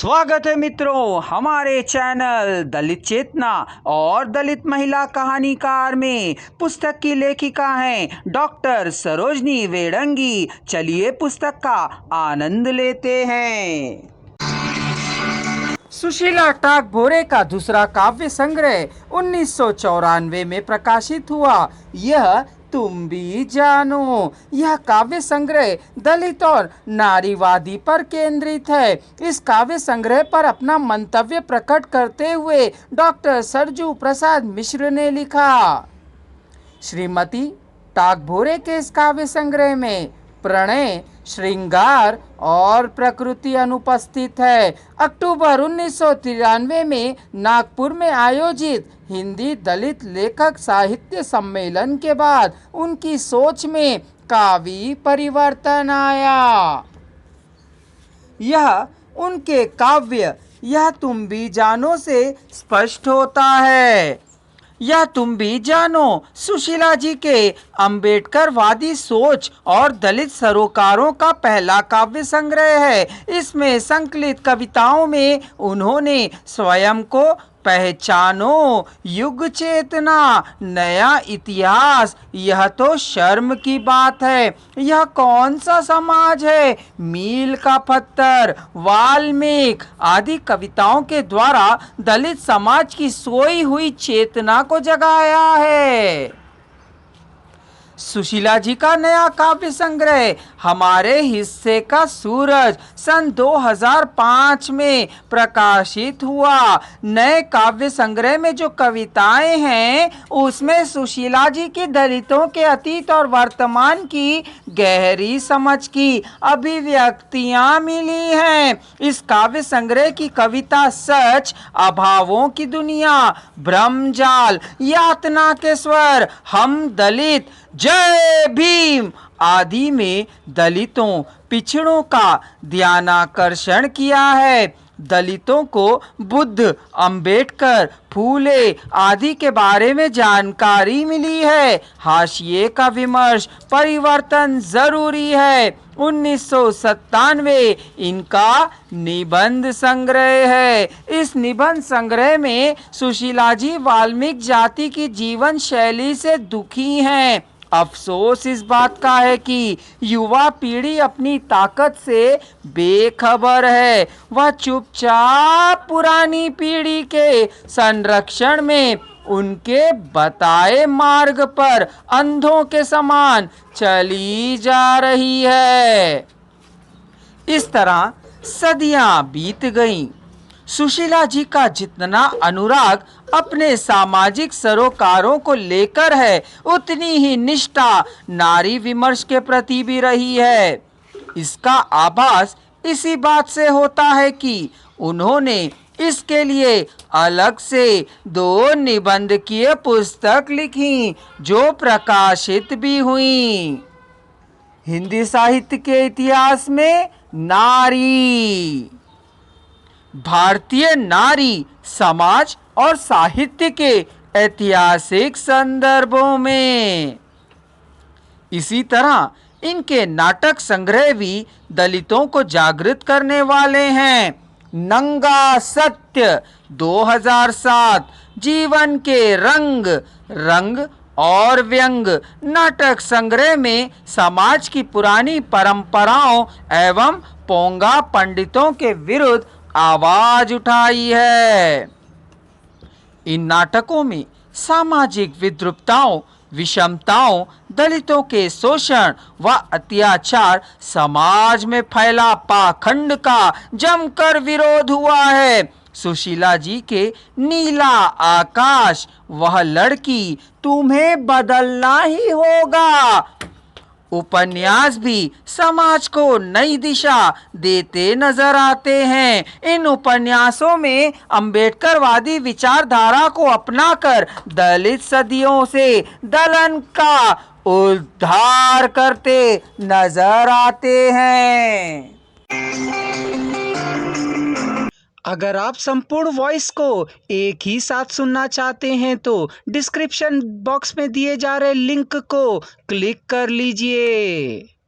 स्वागत है मित्रों हमारे चैनल दलित चेतना और दलित महिला कहानीकार में। पुस्तक की लेखिका हैं डॉक्टर सरोजनी वेडंगी। चलिए पुस्तक का आनंद लेते हैं। सुशीला टागभोरे का दूसरा काव्य संग्रह 1994 में प्रकाशित हुआ। यह तुम भी जानो। यह काव्य संग्रह दलित और नारीवादी पर केंद्रित है। इस काव्य संग्रह पर अपना मंतव्य प्रकट करते हुए डॉक्टर सरजू प्रसाद मिश्र ने लिखा। श्रीमती टागभोरे के इस काव्य संग्रह में प्रणय, श्रृंगार और प्रकृति अनुपस्थित है। अक्टूबर 1993 में नागपुर में आयोजित हिंदी दलित लेखक साहित्य सम्मेलन के बाद उनकी सोच में काफी परिवर्तन आया। यह उनके काव्य यह तुम भी जानो से स्पष्ट होता है। यह तुम भी जानो सुशीला जी के अम्बेडकरवादी सोच और दलित सरोकारों का पहला काव्य संग्रह है। इसमें संकलित कविताओं में उन्होंने स्वयं को पहचानो, युग चेतना, नया इतिहास, यह तो शर्म की बात है, यह कौन सा समाज है, मील का पत्थर, वाल्मीकि आदि कविताओं के द्वारा दलित समाज की सोई हुई चेतना को जगाया है। सुशीला जी का नया काव्य संग्रह हमारे हिस्से का सूरज सन 2005 में प्रकाशित हुआ। नए काव्य संग्रह में जो कविताएं हैं उसमें सुशीला जी की दलितों के अतीत और वर्तमान की गहरी समझ की अभिव्यक्तियां मिली हैं। इस काव्य संग्रह की कविता सच, अभावों की दुनिया, ब्रह्मजाल, यातना के स्वर, हम दलित, जय भीम आदि में दलितों, पिछड़ों का ध्यानाकर्षण किया है। दलितों को बुद्ध, अंबेडकर, फूले आदि के बारे में जानकारी मिली है। हाशिए का विमर्श, परिवर्तन जरूरी है। 1997 इनका निबंध संग्रह है। इस निबंध संग्रह में सुशीला जी वाल्मीकि जाति की जीवन शैली से दुखी हैं। अफसोस इस बात का है कि युवा पीढ़ी अपनी ताकत से बेखबर है। वह चुपचाप पुरानी पीढ़ी के संरक्षण में उनके बताए मार्ग पर अंधों के समान चली जा रही है। इस तरह सदियां बीत गईं। सुशीला जी का जितना अनुराग अपने सामाजिक सरोकारों को लेकर है, उतनी ही निष्ठा नारी विमर्श के प्रति भी रही है। इसका आभास इसी बात से होता है कि उन्होंने इसके लिए अलग से 2 निबंधकीय पुस्तक लिखी जो प्रकाशित भी हुई। हिंदी साहित्य के इतिहास में नारी, भारतीय नारी समाज और साहित्य के ऐतिहासिक संदर्भों में। इसी तरह इनके नाटक संग्रह भी दलितों को जागृत करने वाले हैं। नंगा सत्य 2007, जीवन के रंग, रंग और व्यंग नाटक संग्रह में समाज की पुरानी परंपराओं एवं पोंगा पंडितों के विरुद्ध आवाज उठाई है। इन नाटकों में सामाजिक विद्रूपताओं, विषमताओं, दलितों के शोषण व अत्याचार, समाज में फैला पाखंड का जमकर विरोध हुआ है। सुशीला जी के नीला आकाश, वह लड़की, तुम्हें बदलना ही होगा उपन्यास भी समाज को नई दिशा देते नजर आते हैं। इन उपन्यासों में अंबेडकरवादी विचारधारा को अपनाकर दलित सदियों से दलन का उद्धार करते नजर आते हैं। अगर आप संपूर्ण वॉइस को एक ही साथ सुनना चाहते हैं तो डिस्क्रिप्शन बॉक्स में दिए जा रहे लिंक को क्लिक कर लीजिए।